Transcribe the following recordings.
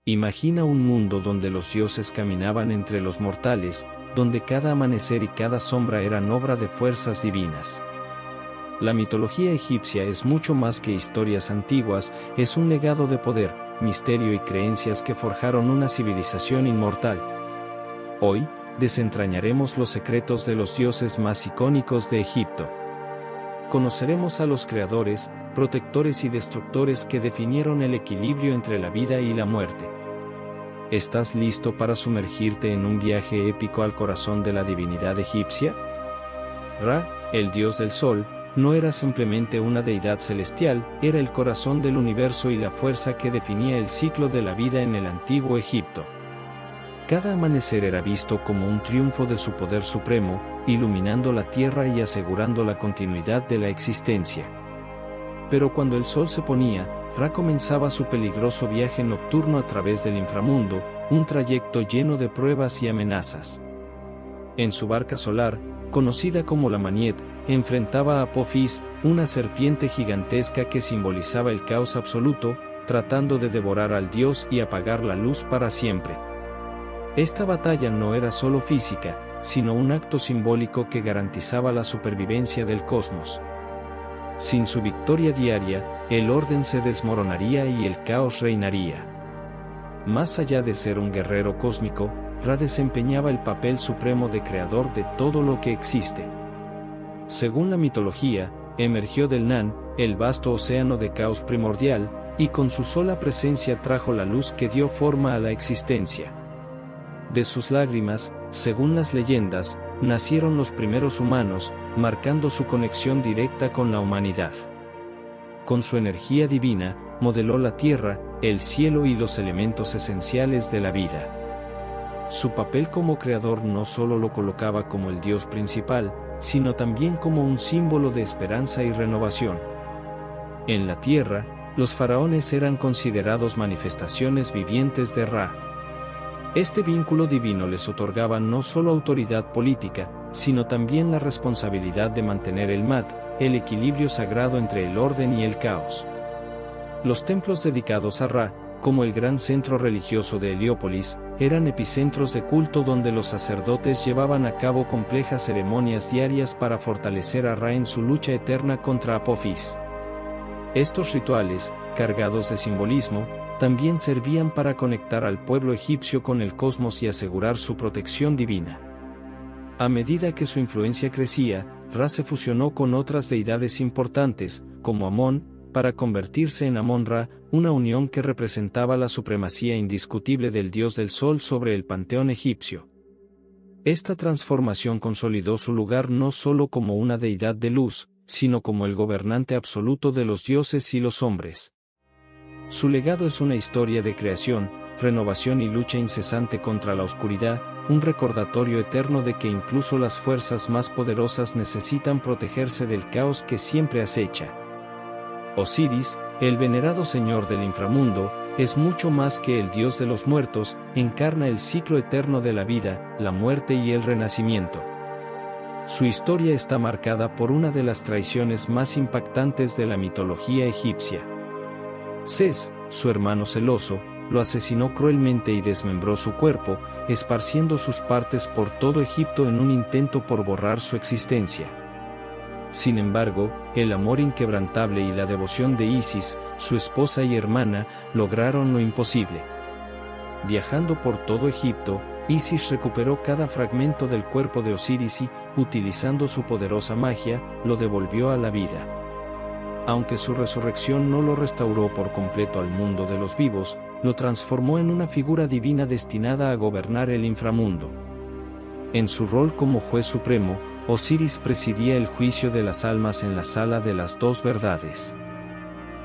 Imagina un mundo donde los dioses caminaban entre los mortales, donde cada amanecer y cada sombra eran obra de fuerzas divinas. La mitología egipcia es mucho más que historias antiguas, es un legado de poder, misterio y creencias que forjaron una civilización inmortal. Hoy, desentrañaremos los secretos de los dioses más icónicos de Egipto. Conoceremos a los creadores, protectores y destructores que definieron el equilibrio entre la vida y la muerte. ¿Estás listo para sumergirte en un viaje épico al corazón de la divinidad egipcia? Ra, el dios del sol, no era simplemente una deidad celestial, era el corazón del universo y la fuerza que definía el ciclo de la vida en el antiguo Egipto. Cada amanecer era visto como un triunfo de su poder supremo, iluminando la tierra y asegurando la continuidad de la existencia. Pero cuando el sol se ponía, Ra comenzaba su peligroso viaje nocturno a través del inframundo, un trayecto lleno de pruebas y amenazas. En su barca solar, conocida como la Maniet, enfrentaba a Apophis, una serpiente gigantesca que simbolizaba el caos absoluto, tratando de devorar al dios y apagar la luz para siempre. Esta batalla no era solo física, sino un acto simbólico que garantizaba la supervivencia del cosmos. Sin su victoria diaria, el orden se desmoronaría y el caos reinaría. Más allá de ser un guerrero cósmico, Ra desempeñaba el papel supremo de creador de todo lo que existe. Según la mitología, emergió del Nan, el vasto océano de caos primordial, y con su sola presencia trajo la luz que dio forma a la existencia. De sus lágrimas, según las leyendas, nacieron los primeros humanos, marcando su conexión directa con la humanidad. Con su energía divina, modeló la tierra, el cielo y los elementos esenciales de la vida. Su papel como creador no solo lo colocaba como el dios principal, sino también como un símbolo de esperanza y renovación. En la tierra, los faraones eran considerados manifestaciones vivientes de Ra. Este vínculo divino les otorgaba no solo autoridad política, sino también la responsabilidad de mantener el Mat, el equilibrio sagrado entre el orden y el caos. Los templos dedicados a Ra, como el gran centro religioso de Heliópolis, eran epicentros de culto donde los sacerdotes llevaban a cabo complejas ceremonias diarias para fortalecer a Ra en su lucha eterna contra Apophis. Estos rituales, cargados de simbolismo, también servían para conectar al pueblo egipcio con el cosmos y asegurar su protección divina. A medida que su influencia crecía, Ra se fusionó con otras deidades importantes, como Amón, para convertirse en Amón-Ra, una unión que representaba la supremacía indiscutible del dios del sol sobre el panteón egipcio. Esta transformación consolidó su lugar no solo como una deidad de luz, sino como el gobernante absoluto de los dioses y los hombres. Su legado es una historia de creación, renovación y lucha incesante contra la oscuridad, un recordatorio eterno de que incluso las fuerzas más poderosas necesitan protegerse del caos que siempre acecha. Osiris, el venerado señor del inframundo, es mucho más que el dios de los muertos, encarna el ciclo eterno de la vida, la muerte y el renacimiento. Su historia está marcada por una de las traiciones más impactantes de la mitología egipcia. Ses, su hermano celoso, lo asesinó cruelmente y desmembró su cuerpo, esparciendo sus partes por todo Egipto en un intento por borrar su existencia. Sin embargo, el amor inquebrantable y la devoción de Isis, su esposa y hermana, lograron lo imposible. Viajando por todo Egipto, Isis recuperó cada fragmento del cuerpo de Osiris y, utilizando su poderosa magia, lo devolvió a la vida. Aunque su resurrección no lo restauró por completo al mundo de los vivos, lo transformó en una figura divina destinada a gobernar el inframundo. En su rol como juez supremo, Osiris presidía el juicio de las almas en la sala de las dos verdades.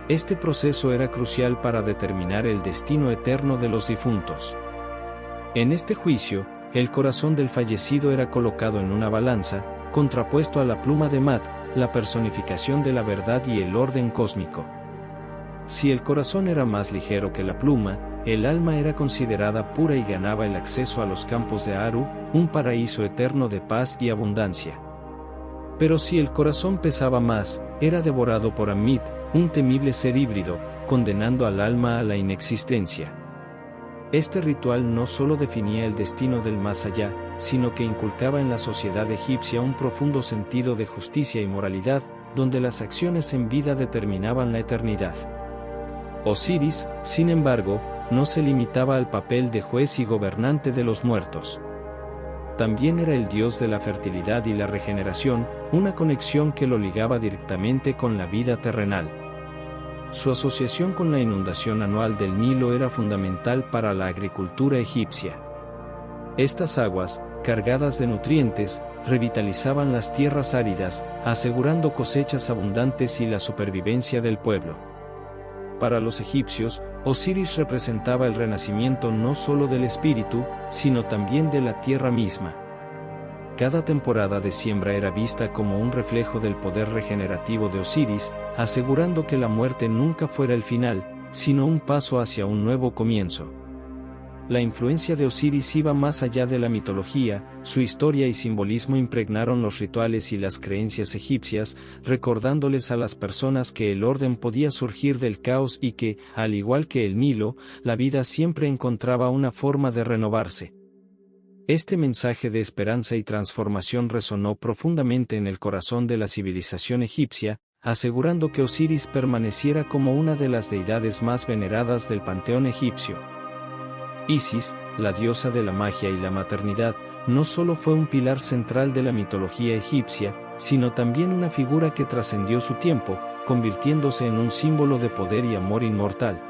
Este proceso era crucial para determinar el destino eterno de los difuntos. En este juicio, el corazón del fallecido era colocado en una balanza, contrapuesto a la pluma de Mat, la personificación de la verdad y el orden cósmico. Si el corazón era más ligero que la pluma, el alma era considerada pura y ganaba el acceso a los campos de Aru, un paraíso eterno de paz y abundancia. Pero si el corazón pesaba más, era devorado por Ammit, un temible ser híbrido, condenando al alma a la inexistencia. Este ritual no solo definía el destino del más allá, sino que inculcaba en la sociedad egipcia un profundo sentido de justicia y moralidad, donde las acciones en vida determinaban la eternidad. Osiris, sin embargo, no se limitaba al papel de juez y gobernante de los muertos. También era el dios de la fertilidad y la regeneración, una conexión que lo ligaba directamente con la vida terrenal. Su asociación con la inundación anual del Nilo era fundamental para la agricultura egipcia. Estas aguas, cargadas de nutrientes, revitalizaban las tierras áridas, asegurando cosechas abundantes y la supervivencia del pueblo. Para los egipcios, Osiris representaba el renacimiento no solo del espíritu, sino también de la tierra misma. Cada temporada de siembra era vista como un reflejo del poder regenerativo de Osiris, asegurando que la muerte nunca fuera el final, sino un paso hacia un nuevo comienzo. La influencia de Osiris iba más allá de la mitología, su historia y simbolismo impregnaron los rituales y las creencias egipcias, recordándoles a las personas que el orden podía surgir del caos y que, al igual que el Nilo, la vida siempre encontraba una forma de renovarse. Este mensaje de esperanza y transformación resonó profundamente en el corazón de la civilización egipcia, asegurando que Osiris permaneciera como una de las deidades más veneradas del panteón egipcio. Isis, la diosa de la magia y la maternidad, no solo fue un pilar central de la mitología egipcia, sino también una figura que trascendió su tiempo, convirtiéndose en un símbolo de poder y amor inmortal.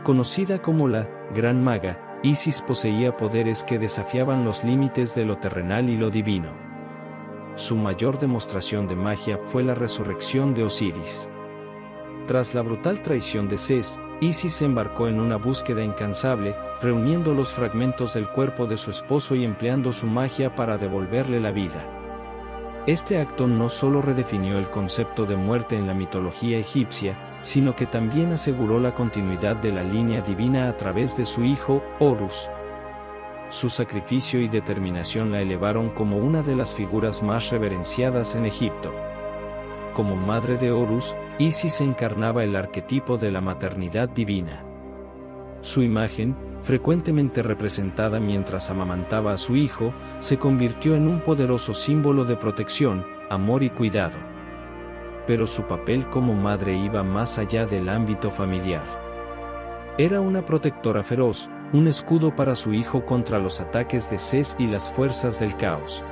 Conocida como la Gran Maga, Isis poseía poderes que desafiaban los límites de lo terrenal y lo divino. Su mayor demostración de magia fue la resurrección de Osiris. Tras la brutal traición de Sés, Isis se embarcó en una búsqueda incansable, reuniendo los fragmentos del cuerpo de su esposo y empleando su magia para devolverle la vida. Este acto no solo redefinió el concepto de muerte en la mitología egipcia, sino que también aseguró la continuidad de la línea divina a través de su hijo, Horus. Su sacrificio y determinación la elevaron como una de las figuras más reverenciadas en Egipto. Como madre de Horus, Isis encarnaba el arquetipo de la maternidad divina. Su imagen, frecuentemente representada mientras amamantaba a su hijo, se convirtió en un poderoso símbolo de protección, amor y cuidado. Pero su papel como madre iba más allá del ámbito familiar. Era una protectora feroz, un escudo para su hijo contra los ataques de Sés y las fuerzas del caos.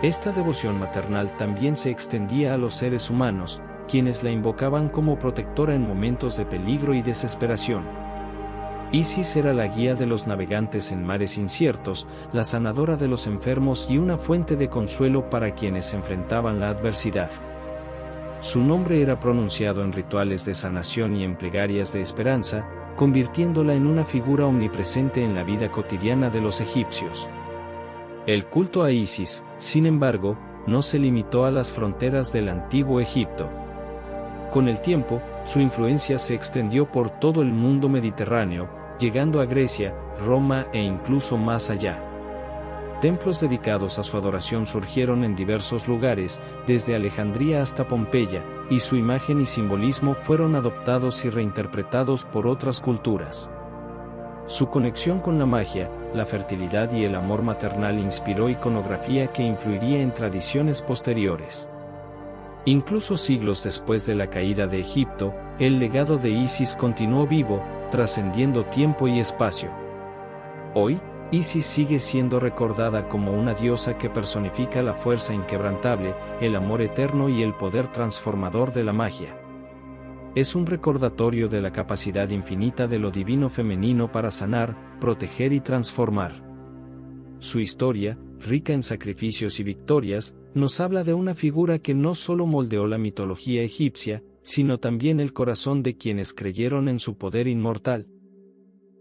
Esta devoción maternal también se extendía a los seres humanos, quienes la invocaban como protectora en momentos de peligro y desesperación. Isis era la guía de los navegantes en mares inciertos, la sanadora de los enfermos y una fuente de consuelo para quienes enfrentaban la adversidad. Su nombre era pronunciado en rituales de sanación y en plegarias de esperanza, convirtiéndola en una figura omnipresente en la vida cotidiana de los egipcios. El culto a Isis, sin embargo, no se limitó a las fronteras del antiguo Egipto. Con el tiempo, su influencia se extendió por todo el mundo mediterráneo, llegando a Grecia, Roma e incluso más allá. Templos dedicados a su adoración surgieron en diversos lugares, desde Alejandría hasta Pompeya, y su imagen y simbolismo fueron adoptados y reinterpretados por otras culturas. Su conexión con la magia, la fertilidad y el amor maternal inspiró iconografía que influiría en tradiciones posteriores. Incluso siglos después de la caída de Egipto, el legado de Isis continuó vivo, trascendiendo tiempo y espacio. Hoy, Isis sigue siendo recordada como una diosa que personifica la fuerza inquebrantable, el amor eterno y el poder transformador de la magia. Es un recordatorio de la capacidad infinita de lo divino femenino para sanar, proteger y transformar. Su historia, rica en sacrificios y victorias, nos habla de una figura que no solo moldeó la mitología egipcia, sino también el corazón de quienes creyeron en su poder inmortal.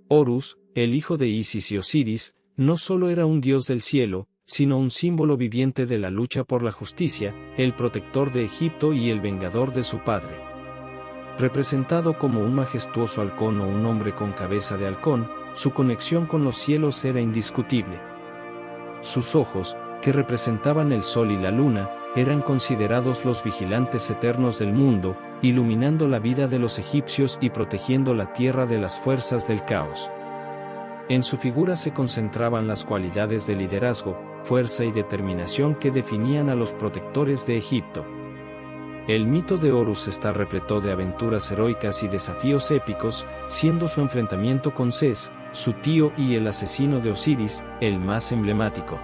Horus, el hijo de Isis y Osiris, no solo era un dios del cielo, sino un símbolo viviente de la lucha por la justicia, el protector de Egipto y el vengador de su padre. Representado como un majestuoso halcón o un hombre con cabeza de halcón, su conexión con los cielos era indiscutible. Sus ojos, que representaban el sol y la luna, eran considerados los vigilantes eternos del mundo, iluminando la vida de los egipcios y protegiendo la tierra de las fuerzas del caos. En su figura se concentraban las cualidades de liderazgo, fuerza y determinación que definían a los protectores de Egipto. El mito de Horus está repleto de aventuras heroicas y desafíos épicos, siendo su enfrentamiento con Sés, su tío y el asesino de Osiris, el más emblemático.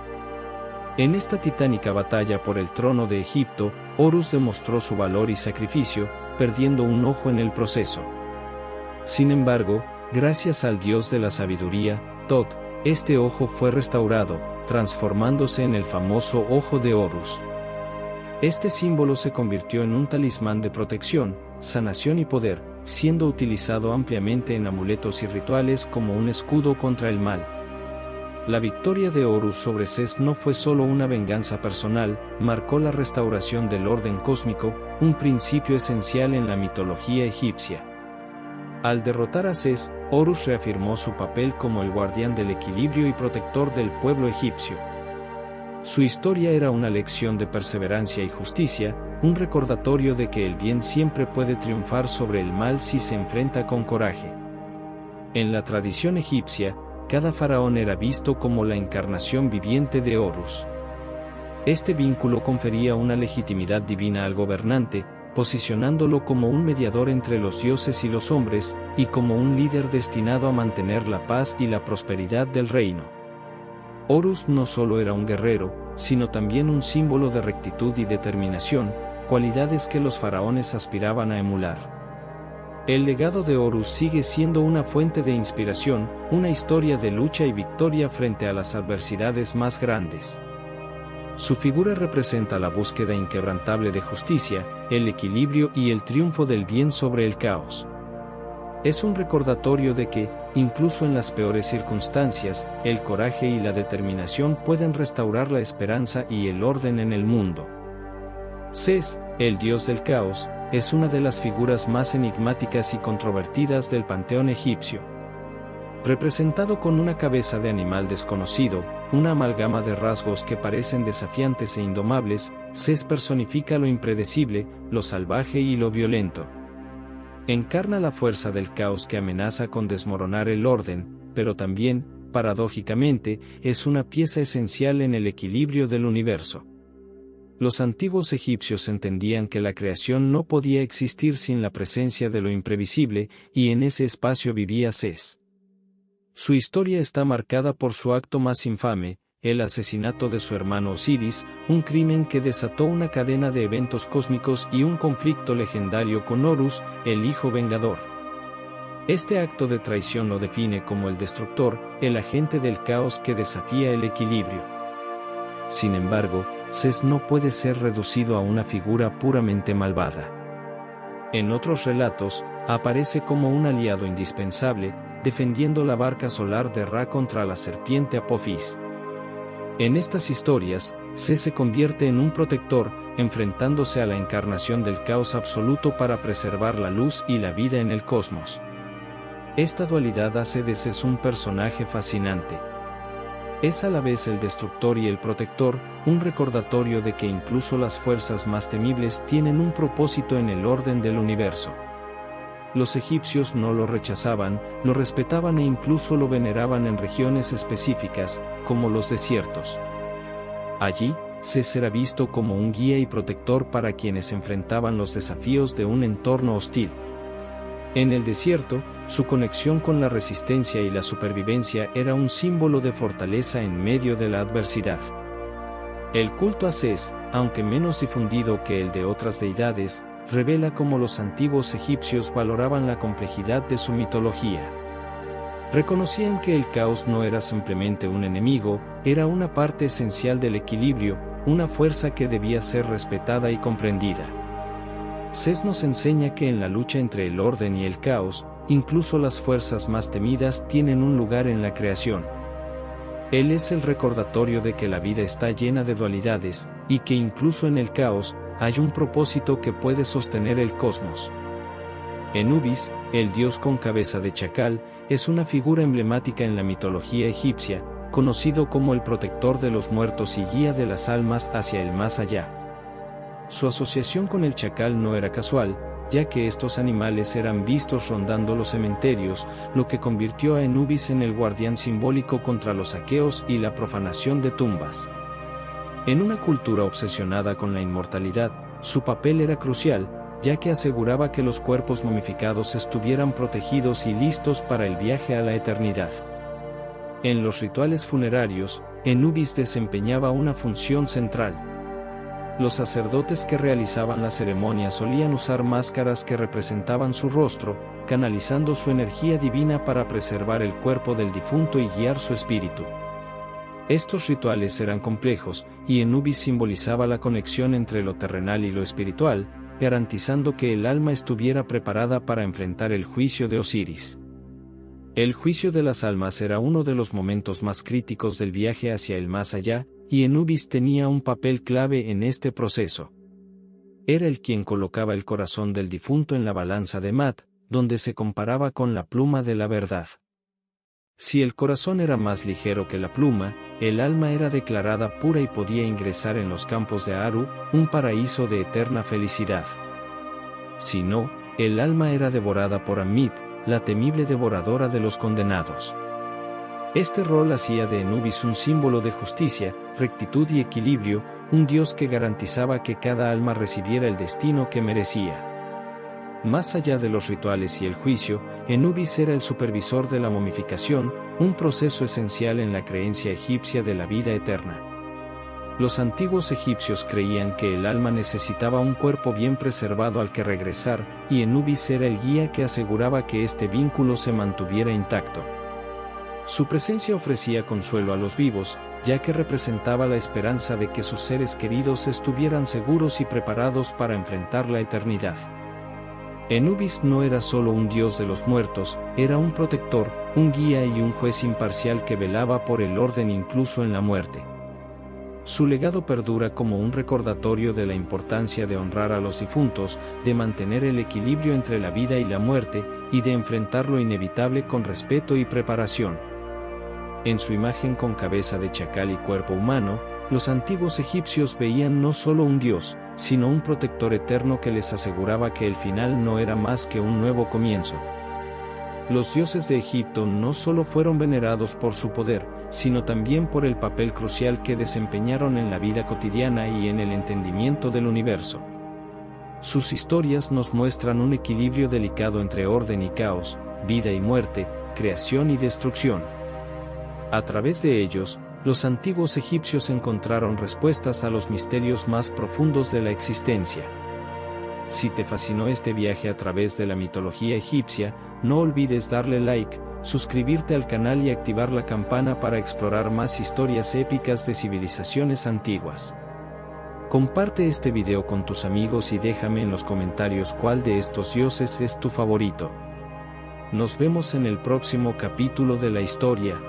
En esta titánica batalla por el trono de Egipto, Horus demostró su valor y sacrificio, perdiendo un ojo en el proceso. Sin embargo, gracias al dios de la sabiduría, Tot, este ojo fue restaurado, transformándose en el famoso Ojo de Horus. Este símbolo se convirtió en un talismán de protección, sanación y poder, siendo utilizado ampliamente en amuletos y rituales como un escudo contra el mal. La victoria de Horus sobre Sés no fue solo una venganza personal, marcó la restauración del orden cósmico, un principio esencial en la mitología egipcia. Al derrotar a Sés, Horus reafirmó su papel como el guardián del equilibrio y protector del pueblo egipcio. Su historia era una lección de perseverancia y justicia, un recordatorio de que el bien siempre puede triunfar sobre el mal si se enfrenta con coraje. En la tradición egipcia, cada faraón era visto como la encarnación viviente de Horus. Este vínculo confería una legitimidad divina al gobernante, posicionándolo como un mediador entre los dioses y los hombres, y como un líder destinado a mantener la paz y la prosperidad del reino. Horus no solo era un guerrero, sino también un símbolo de rectitud y determinación, cualidades que los faraones aspiraban a emular. El legado de Horus sigue siendo una fuente de inspiración, una historia de lucha y victoria frente a las adversidades más grandes. Su figura representa la búsqueda inquebrantable de justicia, el equilibrio y el triunfo del bien sobre el caos. Es un recordatorio de que, incluso en las peores circunstancias, el coraje y la determinación pueden restaurar la esperanza y el orden en el mundo. Sés, el dios del caos, es una de las figuras más enigmáticas y controvertidas del panteón egipcio. Representado con una cabeza de animal desconocido, una amalgama de rasgos que parecen desafiantes e indomables, Sés personifica lo impredecible, lo salvaje y lo violento. Encarna la fuerza del caos que amenaza con desmoronar el orden, pero también, paradójicamente, es una pieza esencial en el equilibrio del universo. Los antiguos egipcios entendían que la creación no podía existir sin la presencia de lo imprevisible, y en ese espacio vivía Sés. Su historia está marcada por su acto más infame, el asesinato de su hermano Osiris, un crimen que desató una cadena de eventos cósmicos y un conflicto legendario con Horus, el hijo vengador. Este acto de traición lo define como el destructor, el agente del caos que desafía el equilibrio. Sin embargo, Sés no puede ser reducido a una figura puramente malvada. En otros relatos, aparece como un aliado indispensable, defendiendo la barca solar de Ra contra la serpiente Apophis. En estas historias, Sés se convierte en un protector, enfrentándose a la encarnación del caos absoluto para preservar la luz y la vida en el cosmos. Esta dualidad hace de Sés un personaje fascinante. Es a la vez el destructor y el protector, un recordatorio de que incluso las fuerzas más temibles tienen un propósito en el orden del universo. Los egipcios no lo rechazaban, lo respetaban e incluso lo veneraban en regiones específicas, como los desiertos. Allí, Sés era visto como un guía y protector para quienes enfrentaban los desafíos de un entorno hostil. En el desierto, su conexión con la resistencia y la supervivencia era un símbolo de fortaleza en medio de la adversidad. El culto a Sés, aunque menos difundido que el de otras deidades, revela cómo los antiguos egipcios valoraban la complejidad de su mitología. Reconocían que el caos no era simplemente un enemigo, era una parte esencial del equilibrio, una fuerza que debía ser respetada y comprendida. Sés nos enseña que en la lucha entre el orden y el caos, incluso las fuerzas más temidas tienen un lugar en la creación. Él es el recordatorio de que la vida está llena de dualidades, y que incluso en el caos, hay un propósito que puede sostener el cosmos. Anubis, el dios con cabeza de chacal, es una figura emblemática en la mitología egipcia, conocido como el protector de los muertos y guía de las almas hacia el más allá. Su asociación con el chacal no era casual, ya que estos animales eran vistos rondando los cementerios, lo que convirtió a Anubis en el guardián simbólico contra los saqueos y la profanación de tumbas. En una cultura obsesionada con la inmortalidad, su papel era crucial, ya que aseguraba que los cuerpos momificados estuvieran protegidos y listos para el viaje a la eternidad. En los rituales funerarios, Anubis desempeñaba una función central. Los sacerdotes que realizaban la ceremonia solían usar máscaras que representaban su rostro, canalizando su energía divina para preservar el cuerpo del difunto y guiar su espíritu. Estos rituales eran complejos, y Anubis simbolizaba la conexión entre lo terrenal y lo espiritual, garantizando que el alma estuviera preparada para enfrentar el juicio de Osiris. El juicio de las almas era uno de los momentos más críticos del viaje hacia el más allá, y Anubis tenía un papel clave en este proceso. Era el quien colocaba el corazón del difunto en la balanza de Mat, donde se comparaba con la pluma de la verdad. Si el corazón era más ligero que la pluma, el alma era declarada pura y podía ingresar en los campos de Aru, un paraíso de eterna felicidad. Si no, el alma era devorada por Amit, la temible devoradora de los condenados. Este rol hacía de Anubis un símbolo de justicia, rectitud y equilibrio, un dios que garantizaba que cada alma recibiera el destino que merecía. Más allá de los rituales y el juicio, Anubis era el supervisor de la momificación, un proceso esencial en la creencia egipcia de la vida eterna. Los antiguos egipcios creían que el alma necesitaba un cuerpo bien preservado al que regresar, y Anubis era el guía que aseguraba que este vínculo se mantuviera intacto. Su presencia ofrecía consuelo a los vivos, ya que representaba la esperanza de que sus seres queridos estuvieran seguros y preparados para enfrentar la eternidad. Anubis no era solo un dios de los muertos, era un protector, un guía y un juez imparcial que velaba por el orden incluso en la muerte. Su legado perdura como un recordatorio de la importancia de honrar a los difuntos, de mantener el equilibrio entre la vida y la muerte, y de enfrentar lo inevitable con respeto y preparación. En su imagen con cabeza de chacal y cuerpo humano, los antiguos egipcios veían no solo un dios, sino un protector eterno que les aseguraba que el final no era más que un nuevo comienzo. Los dioses de Egipto no solo fueron venerados por su poder, sino también por el papel crucial que desempeñaron en la vida cotidiana y en el entendimiento del universo. Sus historias nos muestran un equilibrio delicado entre orden y caos, vida y muerte, creación y destrucción. A través de ellos, los antiguos egipcios encontraron respuestas a los misterios más profundos de la existencia. Si te fascinó este viaje a través de la mitología egipcia, no olvides darle like, suscribirte al canal y activar la campana para explorar más historias épicas de civilizaciones antiguas. Comparte este video con tus amigos y déjame en los comentarios cuál de estos dioses es tu favorito. Nos vemos en el próximo capítulo de la historia.